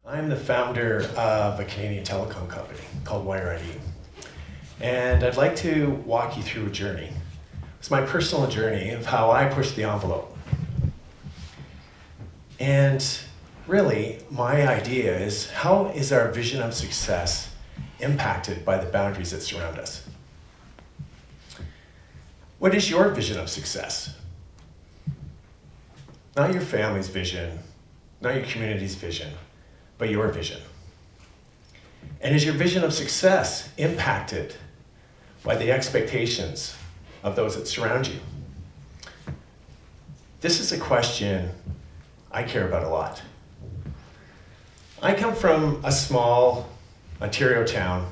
I'm the founder of a Canadian telecom company called Wire ID. And I'd like to walk you through a journey. It's my personal journey of how I push the envelope. And really, my idea is, how is our vision of success impacted by the boundaries that surround us? What is your vision of success? Not your family's vision, not your community's vision, but your vision. And is your vision of success impacted by the expectations of those that surround you? This is a question I care about a lot. I come from a small Ontario town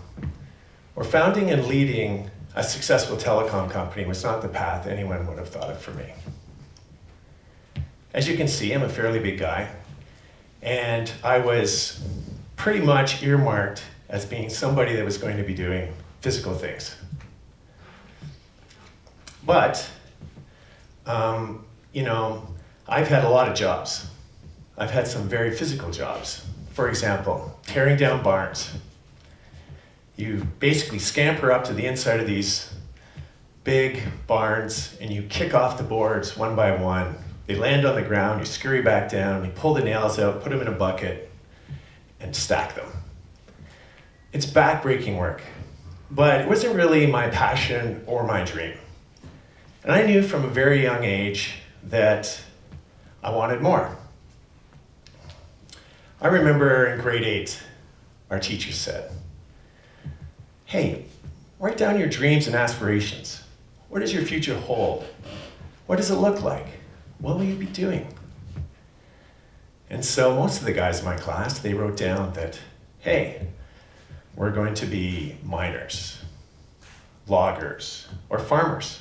where founding and leading a successful telecom company was not the path anyone would have thought of for me. As you can see, I'm a fairly big guy, and I was pretty much earmarked as being somebody that was going to be doing physical things. But, I've had a lot of jobs. I've had some very physical jobs. For example, tearing down barns. You basically scamper up to the inside of these big barns and you kick off the boards one by one. They land on the ground, you scurry back down, you pull the nails out, put them in a bucket, and stack them. It's back-breaking work, but it wasn't really my passion or my dream. And I knew from a very young age that I wanted more. I remember in grade 8, our teacher said, "Hey, write down your dreams and aspirations. What does your future hold? What does it look like? What will you be doing?" And so most of the guys in my class, they wrote down that, hey, we're going to be miners, loggers, or farmers.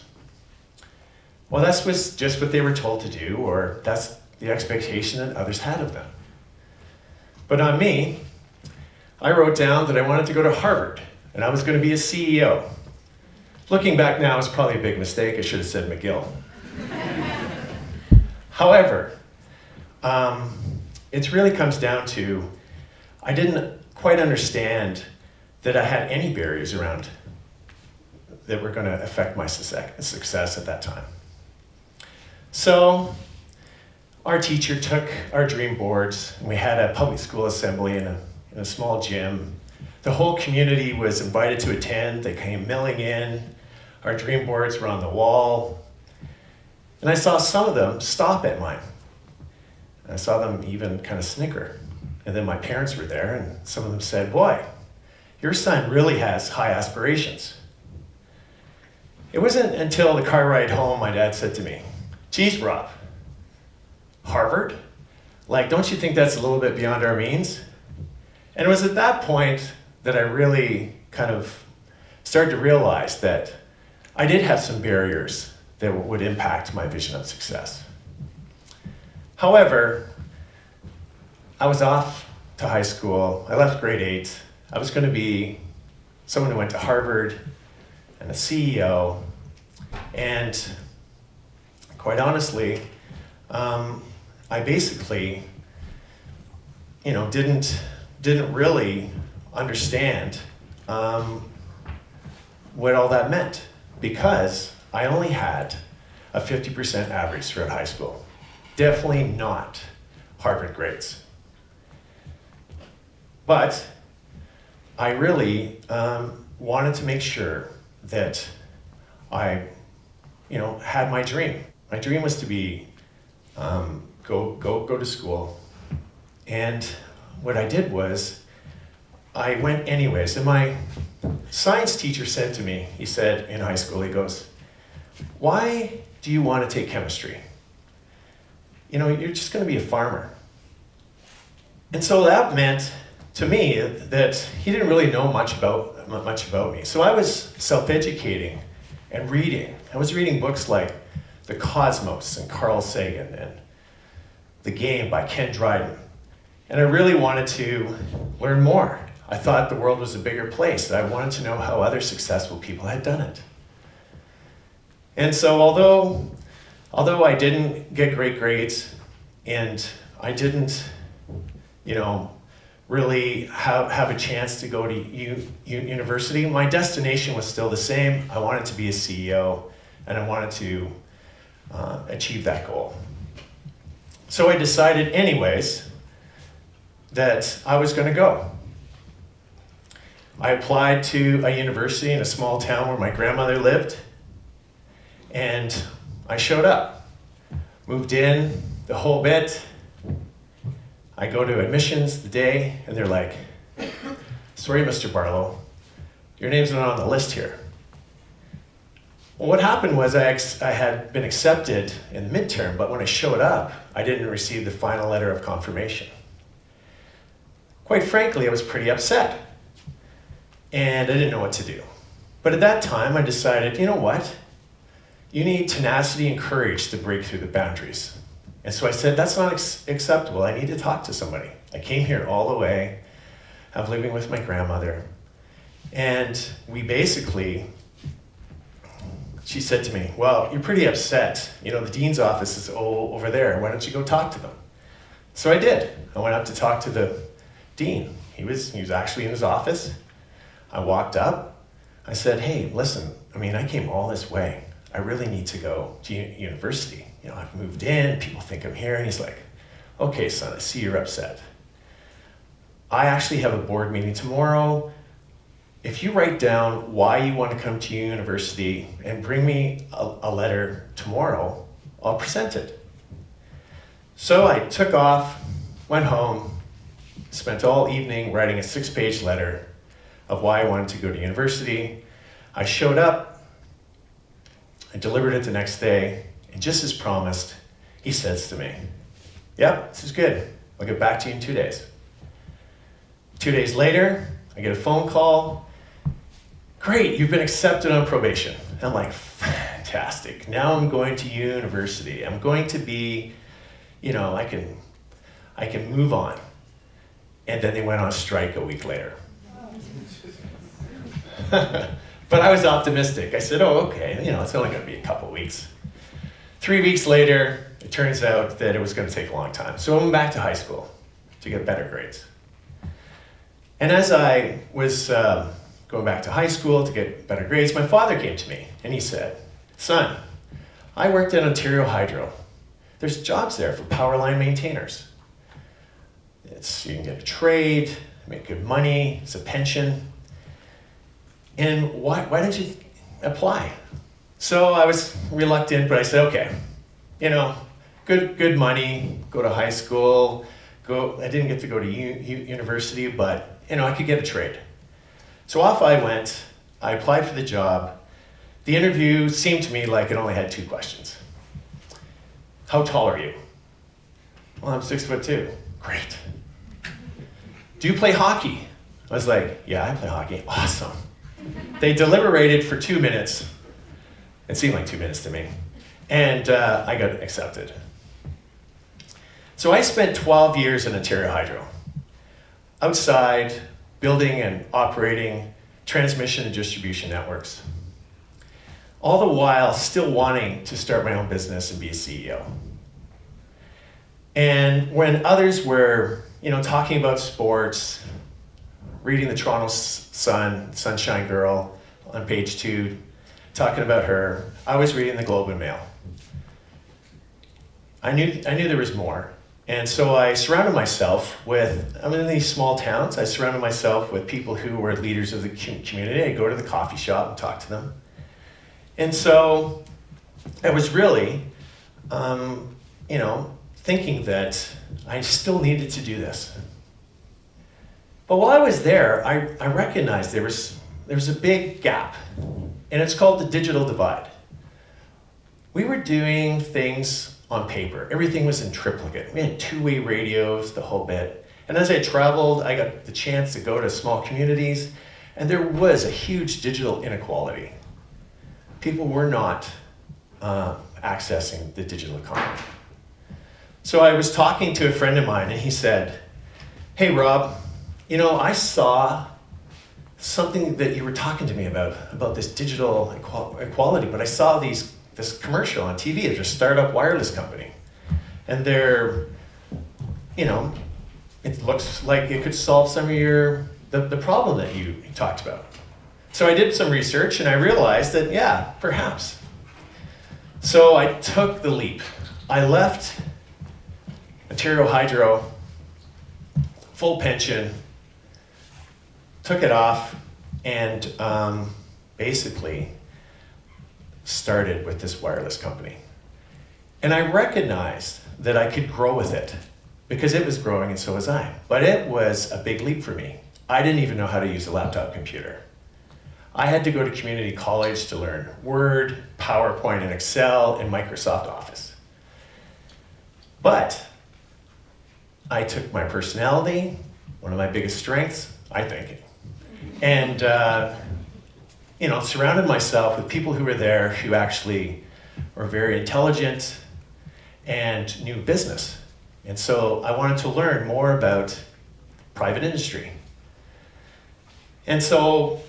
Well, that was just what they were told to do, or that's the expectation that others had of them. But on me, I wrote down that I wanted to go to Harvard, and I was going to be a CEO. Looking back now, it's probably a big mistake. I should have said McGill. However, it really comes down to, I didn't quite understand that I had any barriers around that were going to affect my success at that time. So our teacher took our dream boards, and we had a public school assembly in a small gym. The whole community was invited to attend. They came milling in. Our dream boards were on the wall. And I saw some of them stop at mine. I saw them even kind of snicker. And then my parents were there, and some of them said, "Boy, your son really has high aspirations." It wasn't until the car ride home my dad said to me, "Geez, Rob, Harvard? Like, don't you think that's a little bit beyond our means?" And it was at that point that I really kind of started to realize that I did have some barriers that would impact my vision of success. However, I was off to high school. I left grade 8. I was going to be someone who went to Harvard and a CEO. And quite honestly, I basically, didn't really understand what all that meant, because I only had a 50% average throughout high school. Definitely not Harvard grades. But I really wanted to make sure that I, had my dream. My dream was to be go to school. And what I did was I went anyways. And my science teacher said to me, he said in high school, he goes, "Why do you want to take chemistry? You're just going to be a farmer." And so that meant to me that he didn't really know much about me. So I was self-educating and reading. I was reading books like The Cosmos and Carl Sagan and The Game by Ken Dryden. And I really wanted to learn more. I thought the world was a bigger place, and I wanted to know how other successful people had done it. And so although I didn't get great grades and I didn't, really have a chance to go to university. My destination was still the same. I wanted to be a CEO, and I wanted to achieve that goal. So I decided anyways that I was going to go. I applied to a university in a small town where my grandmother lived, and I showed up. Moved in, the whole bit. I go to admissions the day, and they're like, sorry, Mr. Barlow, your name's not on the list here. Well, what happened was I had been accepted in the midterm, but when I showed up, I didn't receive the final letter of confirmation. Quite frankly, I was pretty upset, and I didn't know what to do. But at that time, I decided, you know what? You need tenacity and courage to break through the boundaries. And so I said, that's not acceptable. I need to talk to somebody. I came here all the way. I'm living with my grandmother. And we basically, she said to me, well, you're pretty upset. You know, the dean's office is over there. Why don't you go talk to them? So I did. I went up to talk to the dean. He was actually in his office. I walked up. I said, hey, listen, I came all this way. I really need to go to university. You know, I've moved in, people think I'm here. And he's like, okay, son, I see you're upset. I actually have a board meeting tomorrow. If you write down why you want to come to university and bring me a letter tomorrow, I'll present it. So I took off, went home, spent all evening writing a 6-page letter of why I wanted to go to university. I showed up, I delivered it the next day, and just as promised, he says to me, yep, this is good. I'll get back to you in 2 days. 2 days later, I get a phone call. Great, you've been accepted on probation. And I'm like, fantastic. Now I'm going to university. I'm going to be, I can move on. And then they went on strike a week later. But I was optimistic. I said, oh, okay, it's only going to be a couple weeks. 3 weeks later, it turns out that it was going to take a long time. So I went back to high school to get better grades. And as I was going back to high school to get better grades, my father came to me and he said, son, I worked at Ontario Hydro. There's jobs there for power line maintainers. You can get a trade, make good money, it's a pension. And why don't you apply? So I was reluctant, but I said, okay, good money, go to high school, I didn't get to go to university, but I could get a trade. So off I went, I applied for the job. The interview seemed to me like it only had 2 questions. How tall are you? Well, I'm 6'2". Great. Do you play hockey? I was like, yeah, I play hockey. Awesome. They deliberated for 2 minutes. It seemed like 2 minutes to me. And I got accepted. So I spent 12 years in Ontario Hydro, outside, building and operating transmission and distribution networks. All the while still wanting to start my own business and be a CEO. And when others were, talking about sports, reading the Toronto Sun, Sunshine Girl on page 2, talking about her, I was reading the Globe and Mail. I knew there was more. And so I surrounded myself with, I'm in these small towns, I surrounded myself with people who were leaders of the community. I'd go to the coffee shop and talk to them. And so I was really, thinking that I still needed to do this. But while I was there, I recognized there was a big gap, and it's called the digital divide. We were doing things on paper. Everything was in triplicate. We had 2-way radios, the whole bit. And as I traveled, I got the chance to go to small communities, and there was a huge digital inequality. People were not accessing the digital economy. So I was talking to a friend of mine, and he said, hey, Rob, I saw something that you were talking to me about this digital equality, but I saw this commercial on TV. It's a startup wireless company. And they're, it looks like it could solve some of the problem that you talked about. So I did some research and I realized that, yeah, perhaps. So I took the leap. I left Ontario Hydro, full pension, took it off, and basically started with this wireless company. And I recognized that I could grow with it because it was growing and so was I. But it was a big leap for me. I didn't even know how to use a laptop computer. I had to go to community college to learn Word, PowerPoint, and Excel, and Microsoft Office. But I took my personality, one of my biggest strengths, I think, and surrounded myself with people who were there who actually were very intelligent and knew business. And so I wanted to learn more about private industry. And so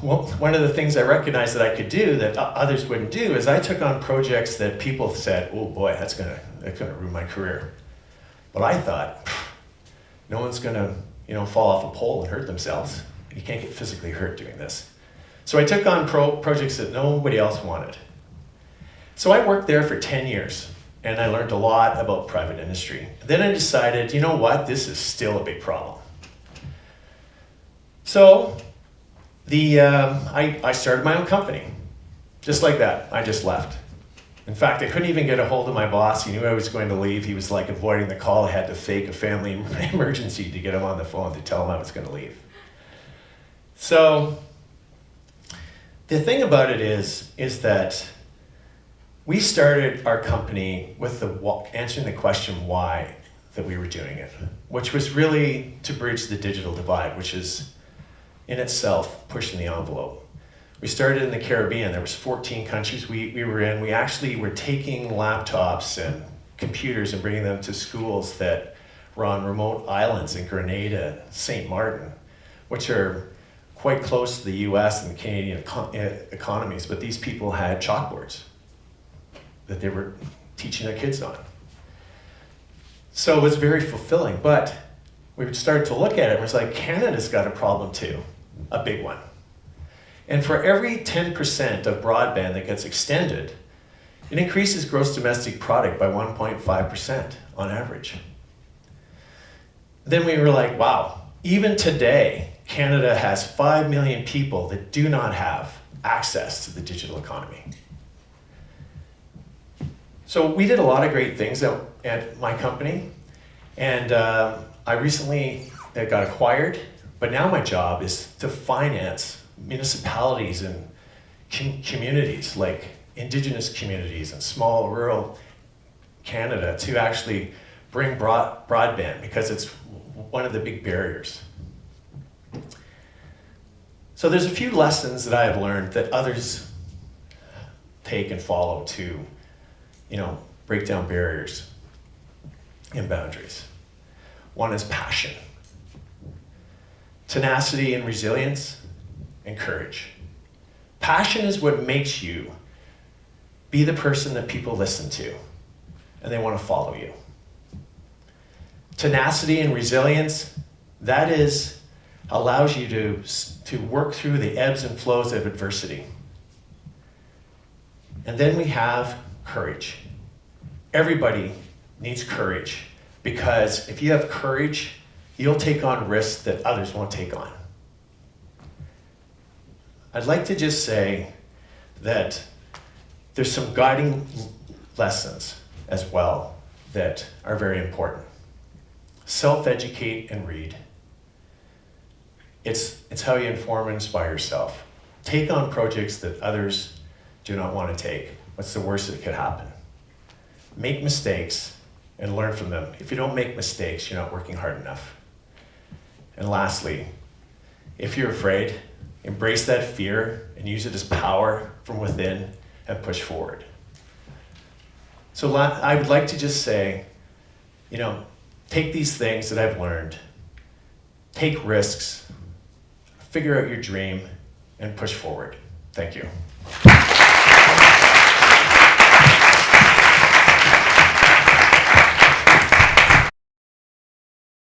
one of the things I recognized that I could do that others wouldn't do is I took on projects that people said, oh boy, that's gonna ruin my career. But I thought, no one's gonna fall off a pole and hurt themselves. You can't get physically hurt doing this. So I took on projects that nobody else wanted. So I worked there for 10 years and I learned a lot about private industry. Then I decided, you know what, this is still a big problem. So I started my own company, just like that. I just left. In fact, I couldn't even get a hold of my boss. He knew I was going to leave. He was like avoiding the call. I had to fake a family emergency to get him on the phone to tell him I was going to leave. So the thing about it is that we started our company with answering the question why that we were doing it, which was really to bridge the digital divide, which is in itself pushing the envelope. We started in the Caribbean. There was 14 countries we were in. We actually were taking laptops and computers and bringing them to schools that were on remote islands in Grenada, St. Martin, which are quite close to the US and the Canadian economies, but these people had chalkboards that they were teaching their kids on. So it was very fulfilling, but we started to look at it and it was like, Canada's got a problem too, a big one. And for every 10% of broadband that gets extended, it increases gross domestic product by 1.5% on average. Then we were like, wow, even today, Canada has 5 million people that do not have access to the digital economy. So we did a lot of great things at my company, and I recently got acquired, but now my job is to finance municipalities and communities, like Indigenous communities and small rural Canada, to actually bring broadband, because it's one of the big barriers. So there's a few lessons that I have learned that others take and follow to, break down barriers and boundaries. One is passion, tenacity and resilience, and courage. Passion is what makes you be the person that people listen to and they want to follow you. Tenacity and resilience, that allows you to work through the ebbs and flows of adversity. And then we have courage. Everybody needs courage, because if you have courage, you'll take on risks that others won't take on. I'd like to just say that there's some guiding lessons as well that are very important. Self-educate and read. It's how you inform and inspire yourself. Take on projects that others do not want to take. What's the worst that could happen? Make mistakes and learn from them. If you don't make mistakes, you're not working hard enough. And lastly, if you're afraid, embrace that fear and use it as power from within and push forward. So I would like to just say, take these things that I've learned, take risks, figure out your dream, and push forward. Thank you.